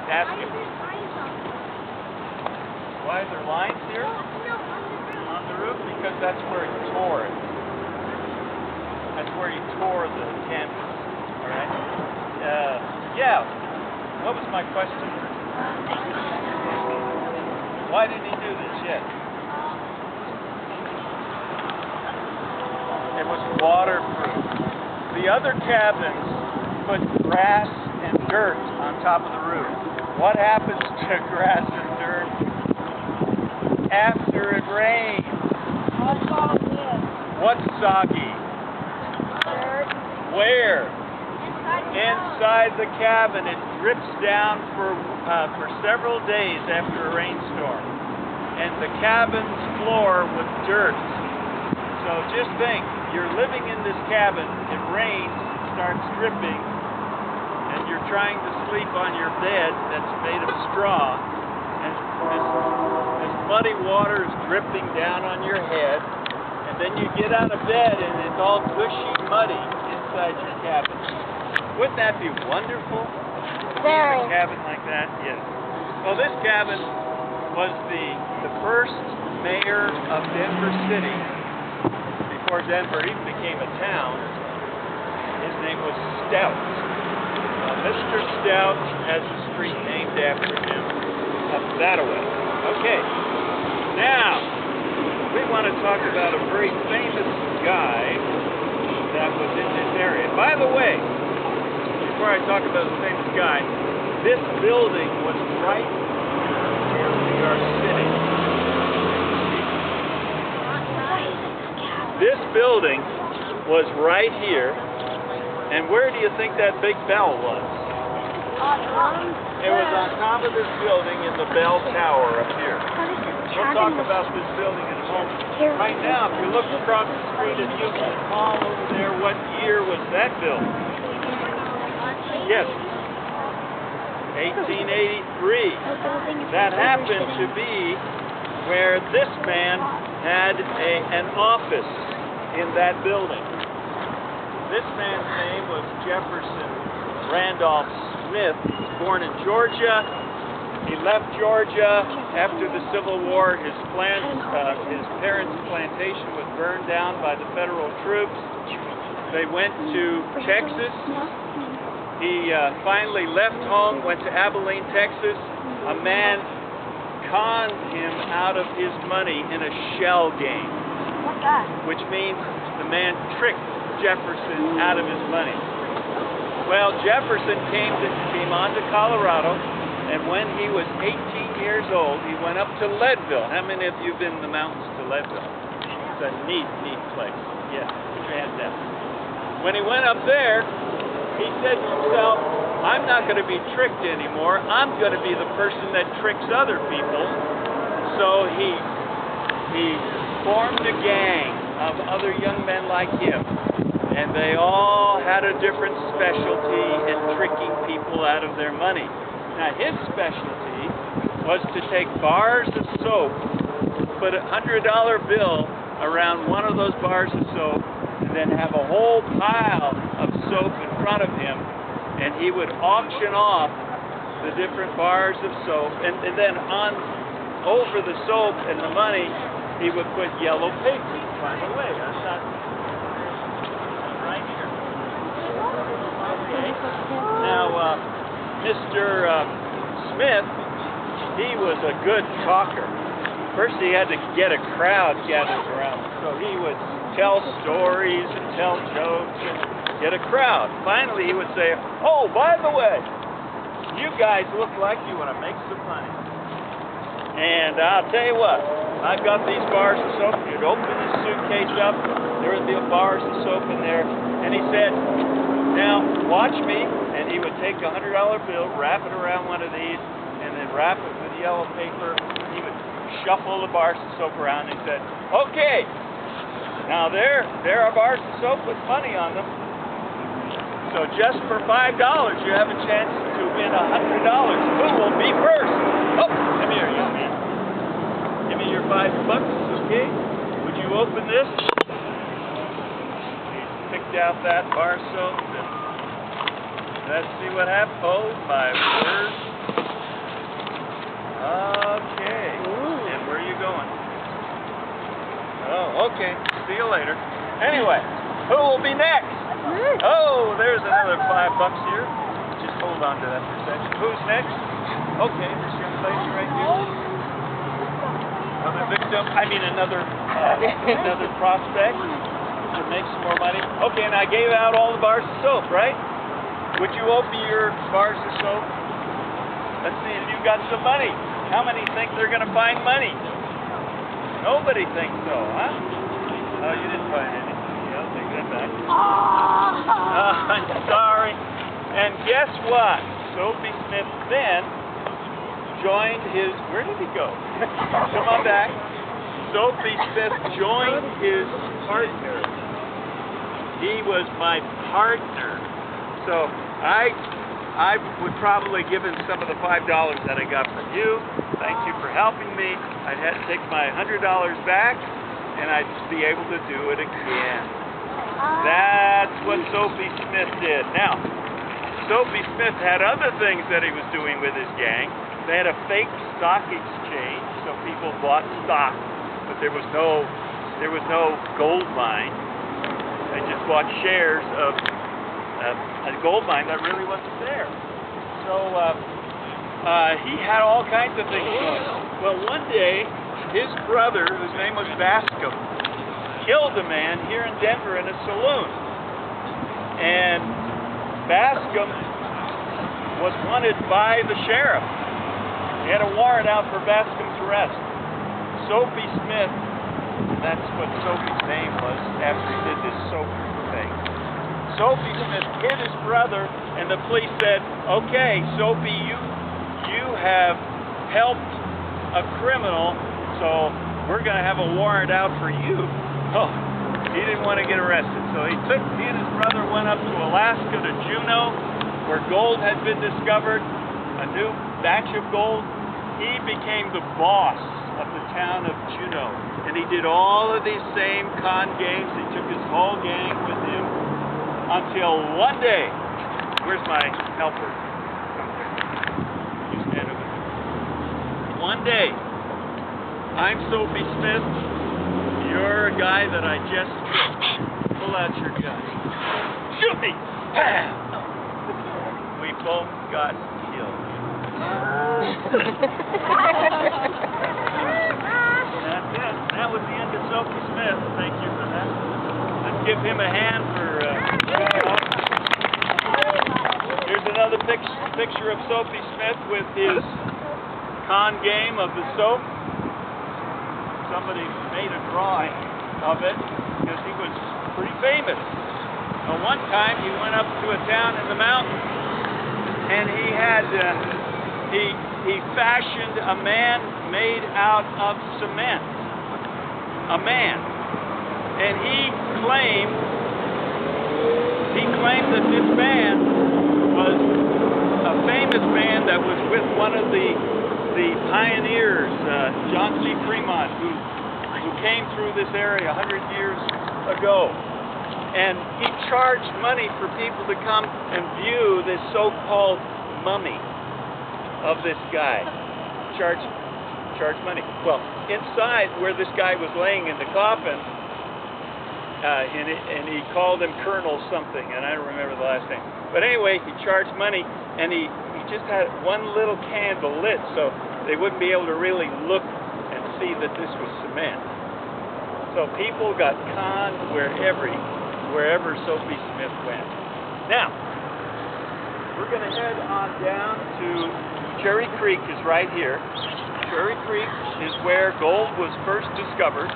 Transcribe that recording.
Ask him. Why is there lines here? On the roof? Because that's where he tore it. That's where he tore the canvas. All right? Yeah. What was my question? Why did he do this? Yes. It was waterproof. The other cabins put grass and dirt on top of the roof. What happens to grass and dirt after it rains? What's soggy? Dirt. Where? Inside the cabin. It drips down for several days after a rainstorm. And the cabin's floor was dirt. So just think, you're living in this cabin, it rains, it starts dripping, and you're trying to sleep on your bed that's made of straw, and this muddy water is dripping down on your head, and then you get out of bed and it's all gushy, muddy inside your cabin. Wouldn't that be wonderful? Very. A cabin like that? Yes. Well, this cabin was the first mayor of Denver City. Before Denver even became a town, his name was Stout. Mr. Stout has a street named after him up that way. Okay, now we want to talk about a very famous guy that was in this area. By the way, before I talk about the famous guy, this building was right where we are sitting. This building was right here, and where do you think that big bell was? It was on top of this building in the bell tower up here. We'll talk about this building in a moment. Right now, if you look across the street at Union Hall over there, what year was that built? Yes, 1883. That happened to be where this man had an office in that building. This man's name was Jefferson Randolph Smith. He was born in Georgia. He left Georgia after the Civil War. His parents' plantation was burned down by the federal troops. They went to Texas. He finally left home, went to Abilene, Texas. A man conned him out of his money in a shell game, which means the man tricked Jefferson out of his money. Well, Jefferson came on to Colorado, and when he was 18 years old, he went up to Leadville. How many of you have been in the mountains to Leadville? It's a neat place. Yes, put your hands down. When he went up there, he said to himself, I'm not going to be tricked anymore. I'm going to be the person that tricks other people. So he formed a gang of other young men like him. And they all had a different specialty in tricking people out of their money. Now his specialty was to take bars of soap, put a $100 bill around one of those bars of soap, and then have a whole pile of soap in front of him, and he would auction off the different bars of soap, and then on over the soap and the money, he would put yellow paper. By the way, that's not right here. Okay. Now, Mr. Smith, he was a good talker. First, he had to get a crowd gathered around him, so he would tell stories and tell jokes and get a crowd. Finally, he would say, oh, by the way, you guys look like you want to make some money. And I'll tell you what, I've got these bars of soap. You'd open this suitcase up, there would be bars of soap in there. And he said, now, watch me. And he would take a $100 bill, wrap it around one of these, and then wrap it with yellow paper. He would shuffle the bars of soap around and said, okay, now there are bars of soap with money on them. So just for $5, you have a chance to win $100. Who will be first? Oh, come here, young man. Give me your $5, okay? Would you open this? He picked out that bar soap, and let's see what happens. Oh, my word. Okay, see you later. Anyway, who will be next? Oh, there's another $5 here. Just hold on to that for a second. Who's next? Okay, this young lady right here. Another victim. I mean, another prospect to make some more money. Okay, and I gave out all the bars of soap, right? Would you open your bars of soap? Let's see if you got some money. How many think they're going to find money? Nobody thinks so, huh? Oh, you didn't find any. Yeah, I'll take that back. I'm sorry. And guess what? Soapy Smith then joined his... Where did he go? Come on back. Soapy Smith joined his partner. He was my partner. So I would probably give him some of the $5 that I got from you. Thank you for helping me. I'd have to take my $100 back, and I'd be able to do it again. That's what Soapy Smith did. Now, Soapy Smith had other things that he was doing with his gang. They had a fake stock exchange, so people bought stock, but there was no gold mine. They just bought shares of a gold mine that really wasn't there. So he had all kinds of things going. Well, one day, his brother, whose name was Bascom, killed a man here in Denver in a saloon. And Bascom was wanted by the sheriff. He had a warrant out for Bascom's arrest. Soapy Smith, that's what Soapy's name was after he did this soap thing. Soapy Smith hit his brother, and the police said, okay, Soapy, you have helped a criminal, so we're going to have a warrant out for you. Oh, he didn't want to get arrested, so he and his brother went up to Alaska, to Juneau, where gold had been discovered, a new batch of gold. He became the boss of the town of Juneau, and he did all of these same con games. He took his whole gang with him. Until one day, where's my helper? You stand over there. One day, I'm Soapy Smith. You're a guy that I just killed. Pull out your gun. Shoot me! We both got killed. That's it. That was the end of Soapy Smith. Thank you for that. Let's give him a hand for Here's another picture of Soapy Smith with his con game of the soap. Somebody made a drawing of it because he was pretty famous. Well, one time he went up to a town in the mountains, and he had he fashioned a man made out of cement. A man. And he claimed that this man was a famous man that was with one of the pioneers, John C. Fremont, who came through this area 100 years ago. And he charged money for people to come and view this so-called mummy of this guy. Charged money. Well, inside where this guy was laying in the coffin, and he called him Colonel something, and I don't remember the last name. But anyway, he charged money, and he just had one little candle lit, so they wouldn't be able to really look and see that this was cement. So people got conned wherever Soapy Smith went. Now, we're going to head on down to Cherry Creek is right here. Cherry Creek is where gold was first discovered.